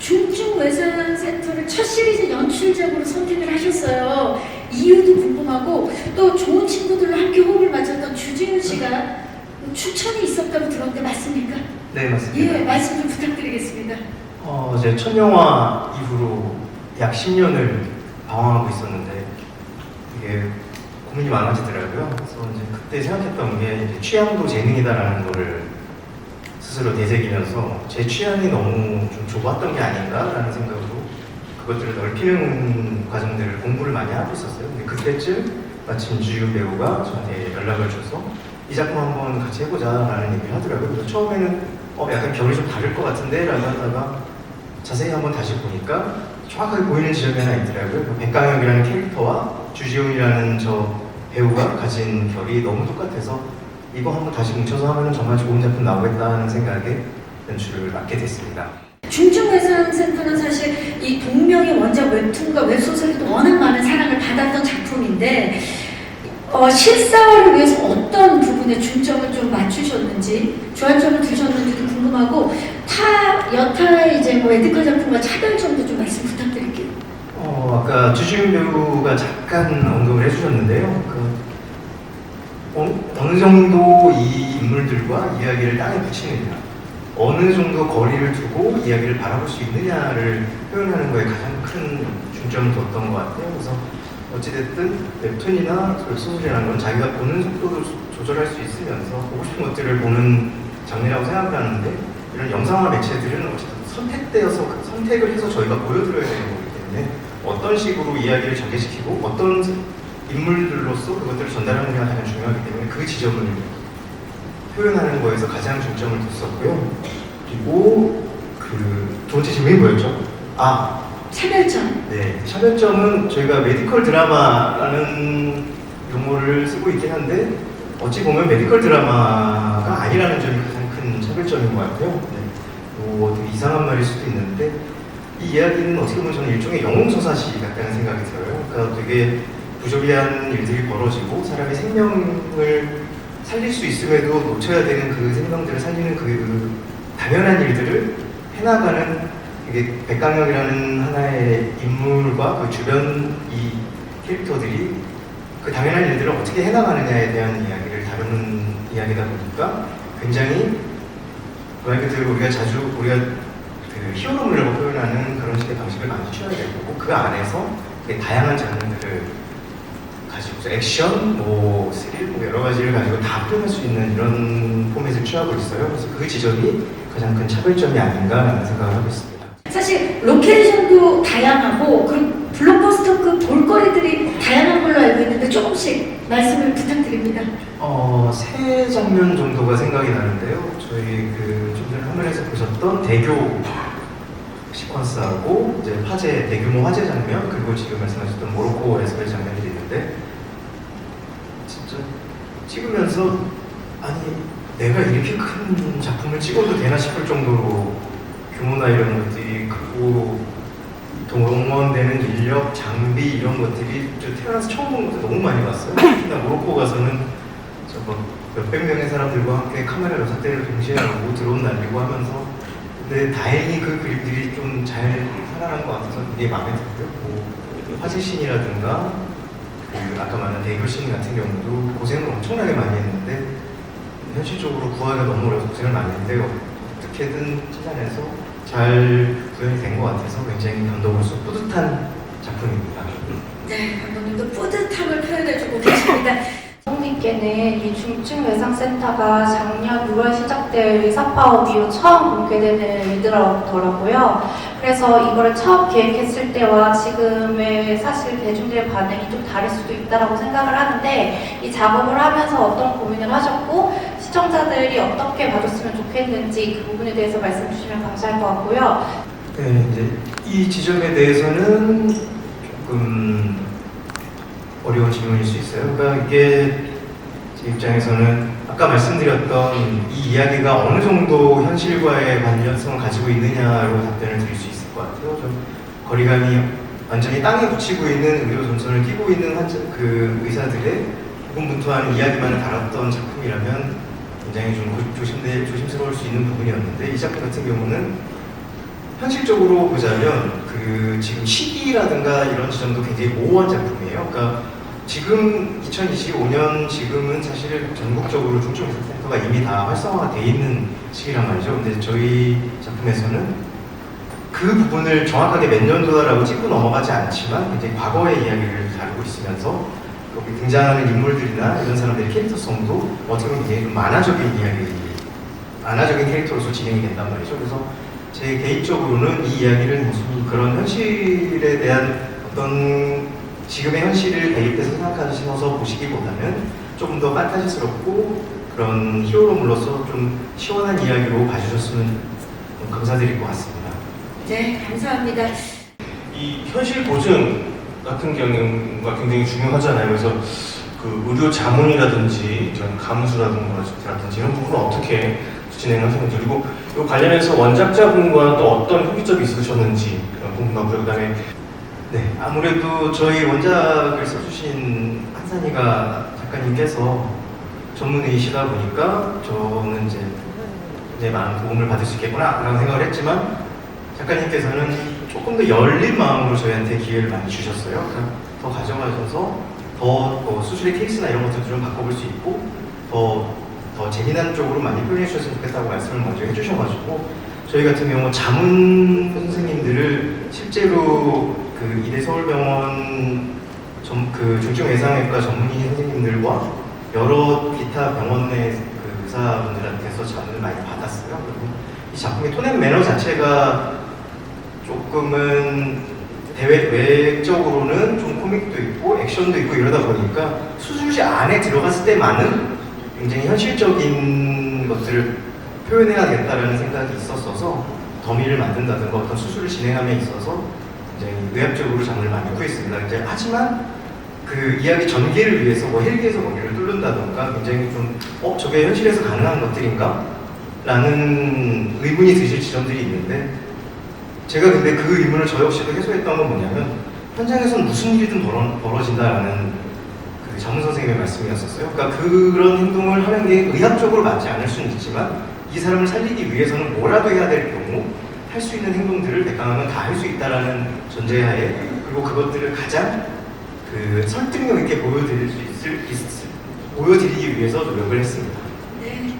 중증외상센터를 첫 시리즈 연출작으로 선택을 하셨어요. 이유도 궁금하고 또 좋은 친구들과 함께 호흡을 맞췄던 주지훈 씨가 추천이 있었다고 들었는데 맞습니까? 네, 맞습니다. 예, 말씀 좀 부탁드리겠습니다. 제 첫 영화 이후로 약 10년을 방황하고 있었는데 이게 고민이 많아지더라고요. 그래서 이제 그때 생각했던 게 이제 취향도 재능이다라는 거를 스스로 되새기면서 제 취향이 너무 좀 좁았던 게 아닌가라는 생각으로 그것들을 넓히는 과정들을 공부를 많이 하고 있었어요. 근데 그때쯤 마침 주지훈 배우가 저한테 연락을 줘서 이 작품 한번 같이 해보자라는 얘기를 하더라고요. 그래서 처음에는 약간 결이 좀 다를 것 같은데 라고 하다가 자세히 한번 다시 보니까 정확하게 보이는 지점이 하나 있더라고요. 그 백강혁이라는 캐릭터와 주지훈이라는 저 배우가 가진 결이 너무 똑같아서 이거 한번 다시 뭉쳐서 하면 정말 좋은 작품 나오겠다는 생각에 연출을 맡게 됐습니다. 중증외상센터는 사실 이 동명의 원작 웹툰과 웹소설에도 워낙 많은 사랑을 받았던 작품인데 실사화를 위해서 어떤 부분에 중점을 좀 맞추셨는지, 주안점을 두셨는지도 궁금하고 여타의 이제 에디컬 작품과 차별점도 좀 말씀 부탁드릴게요. 아까 주지훈 배우가 잠깐 언급을 해주셨는데요. 어느 정도 이 인물들과 이야기를 땅에 붙이느냐, 어느 정도 거리를 두고 이야기를 바라볼 수 있느냐를 표현하는 거에 가장 큰 중점을 뒀던 것 같아요. 그래서 어찌됐든 웹툰이나 웹소설이라는 건 자기가 보는 속도도 조절할 수 있으면서 보고 싶은 것들을 보는 장르라고 생각하는데 이런 영상화 매체들은 어쨌든 선택을 해서 저희가 보여드려야 되는 거기 때문에 어떤 식으로 이야기를 전개시키고 어떤 인물들로서 그것들을 전달하느냐가 가장 중요하기 때문에 그 지점을 표현하는 거에서 가장 중점을 뒀었고요. 그리고 두 번째 질문이 뭐였죠? 차별점. 네, 차별점은 저희가 메디컬 드라마라는 용어를 쓰고 있긴 한데 어찌 보면 메디컬 드라마가 아니라는 점이 가장 큰 차별점인 것 같아요. 네. 되게 이상한 말일 수도 있는데 이 이야기는 어떻게 보면 저는 일종의 영웅서사시 같다는 생각이 들어요. 그러니까 되게 부조리한 일들이 벌어지고 사람의 생명을 살릴 수 있음에도 놓쳐야 되는 그 생명들을 살리는 그 당연한 일들을 해나가는 이게 백강혁이라는 하나의 인물과 그 주변 이 캐릭터들이 그 당연한 일들을 어떻게 해나가느냐에 대한 이야기를 다루는 이야기다 보니까 굉장히 말 그대로 우리가 그 히어로물이라고 표현하는 그런 식의 방식을 많이 취해야 될 거고 그 안에서 다양한 장르들을 가지고 액션, 스릴, 여러 가지를 가지고 다 표현할 수 있는 이런 포맷을 취하고 있어요. 그래서 그 지점이 가장 큰 차별점이 아닌가라는 생각을 하고 있습니다. 사실 로케이션도 다양하고 그 블록버스터급 볼거리들이 다양한 걸로 알고 있는데 조금씩 말씀을 부탁드립니다. 세 장면 정도가 생각이 나는데요. 저희 좀 전에 화면에서 보셨던 대교 시퀀스하고 이제 대규모 화재 장면, 그리고 지금 말씀하셨던 모로코에서의 장면이 있는데 진짜 찍으면서 아니 내가 이렇게 큰 작품을 찍어도 되나 싶을 정도로 규모나 이런 것들이 크고 동원되는 인력, 장비 이런 것들이 태어나서 처음 본 것도 너무 많이 봤어요. 특히나 모로코 가서는 몇백 명의 사람들과 함께 카메라 6대를 동시에 하고 드론 날리고 하면서 근데 다행히 그 그림들이 좀 잘 살아난 것 같아서 되게 마음에 들고요. 화재씬이라든가 아까 말한 대교씬 같은 경우도 고생을 엄청나게 많이 했는데 현실적으로 구하기가 너무 어려서 고생을 많이 했는데 어떻게든 찾아내서 잘 구현이 된 것 같아서 굉장히 감동으로서 뿌듯한 작품입니다. 네, 감독님도 뿌듯함을 표현해주고 계십니다. 감독님께는 이 중증외상센터가 작년 6월 시작될 의사파업 이후 처음 공개되는 일이더라고요. 그래서 이거를 처음 기획했을 때와 지금의 사실 대중들의 반응이 좀 다를 수도 있다고 생각을 하는데 이 작업을 하면서 어떤 고민을 하셨고 시청자들이 어떻게 봐줬으면 좋겠는지 그 부분에 대해서 말씀 주시면 감사할 것 같고요. 네, 이제 이 지점에 대해서는 조금 어려운 질문일 수 있어요. 그러니까 이게 제 입장에서는 아까 말씀드렸던 이 이야기가 어느 정도 현실과의 관련성을 가지고 있느냐로 답변을 드릴 수 있을 것 같아요. 좀 거리감이 완전히 땅에 붙이고 있는 의료 전선을 끼고 있는 그 의사들의 고군분투하는 이야기만을 다뤘던 작품이라면 굉장히 좀 조심스러울 수 있는 부분이었는데 이 작품 같은 경우는 현실적으로 보자면 그 지금 시기라든가 이런 지점도 굉장히 모호한 작품이에요. 그러니까 지금 2025년 지금은 사실 전국적으로 중증센터가 이미 다 활성화가 돼 있는 시기란 말이죠. 근데 저희 작품에서는 그 부분을 정확하게 몇 년도라고 찍고 넘어가지 않지만 굉장히 과거의 이야기를 다루고 있으면서 거기 등장하는 인물들이나 이런 사람들의 캐릭터성도 어떻게 보면 굉장히 좀 만화적인 캐릭터로서 진행이 된단 말이죠. 그래서 제 개인적으로는 이 이야기를 무슨 그런 현실에 대한 어떤 지금의 현실을 대입해서 생각하셔서 보시기보다는 조금 더 판타지스럽고 그런 히어로물로서 좀 시원한 이야기로 봐주셨으면 감사드릴 것 같습니다. 네, 감사합니다. 이 현실 보증 같은 경우가 굉장히 중요하잖아요. 그래서 그 의료 자문이라든지 전 감수라든지 이런 부분을 어떻게 진행하셨는지, 그리고 이 관련해서 원작자분과 또 어떤 협의점이 있으셨는지 궁금하고요. 그다음에 네, 아무래도 저희 원작을 써주신 한산이가 작가님께서 전문의이시다 보니까 저는 이제 많은 도움을 받을 수 있겠구나 라는 생각을 했지만 작가님께서는 조금 더 열린 마음으로 저희한테 기회를 많이 주셨어요. 그러니까 더 가져가셔서 더 수술의 케이스나 이런 것들도 좀 바꿔볼 수 있고 더 재미난 쪽으로 많이 표현해 주셨으면 좋겠다고 말씀을 먼저 해주셔가지고 저희 같은 경우 자문 선생님들을 실제로 그 이대 서울병원 그 중증외상외과 전문의 선생님들과 여러 기타 병원 내 그 의사분들한테서 자문을 많이 받았어요. 그리고 이 작품의 톤 앤 매너 자체가 조금은 외적으로는 좀 코믹도 있고 액션도 있고 이러다 보니까 수술실 안에 들어갔을 때만은 굉장히 현실적인 것들을 표현해야겠다라는 생각이 있었어서 더미를 만든다든가 어떤 수술을 진행함에 있어서 굉장히 의학적으로 장르를 많이 구했습니다. 하지만 그 이야기 전개를 위해서 뭐 헬기에서 거기를 뚫는다든가 굉장히 좀 저게 현실에서 가능한 것들인가? 라는 의문이 드실 지점들이 있는데 제가 근데 그 의문을 저 역시도 해소했던 건 뭐냐면 현장에서는 무슨 일이든 벌어진다라는 그 자문 선생님의 말씀이었었어요. 그러니까 그런 행동을 하는 게 의학적으로 맞지 않을 수는 있지만 이 사람을 살리기 위해서는 뭐라도 해야 될 경우 할 수 있는 행동들을 백강하면 다 할 수 있다라는 전제하에 그리고 그것들을 가장 그 설득력 있게 보여드리기 위해서 노력을 했습니다. 네.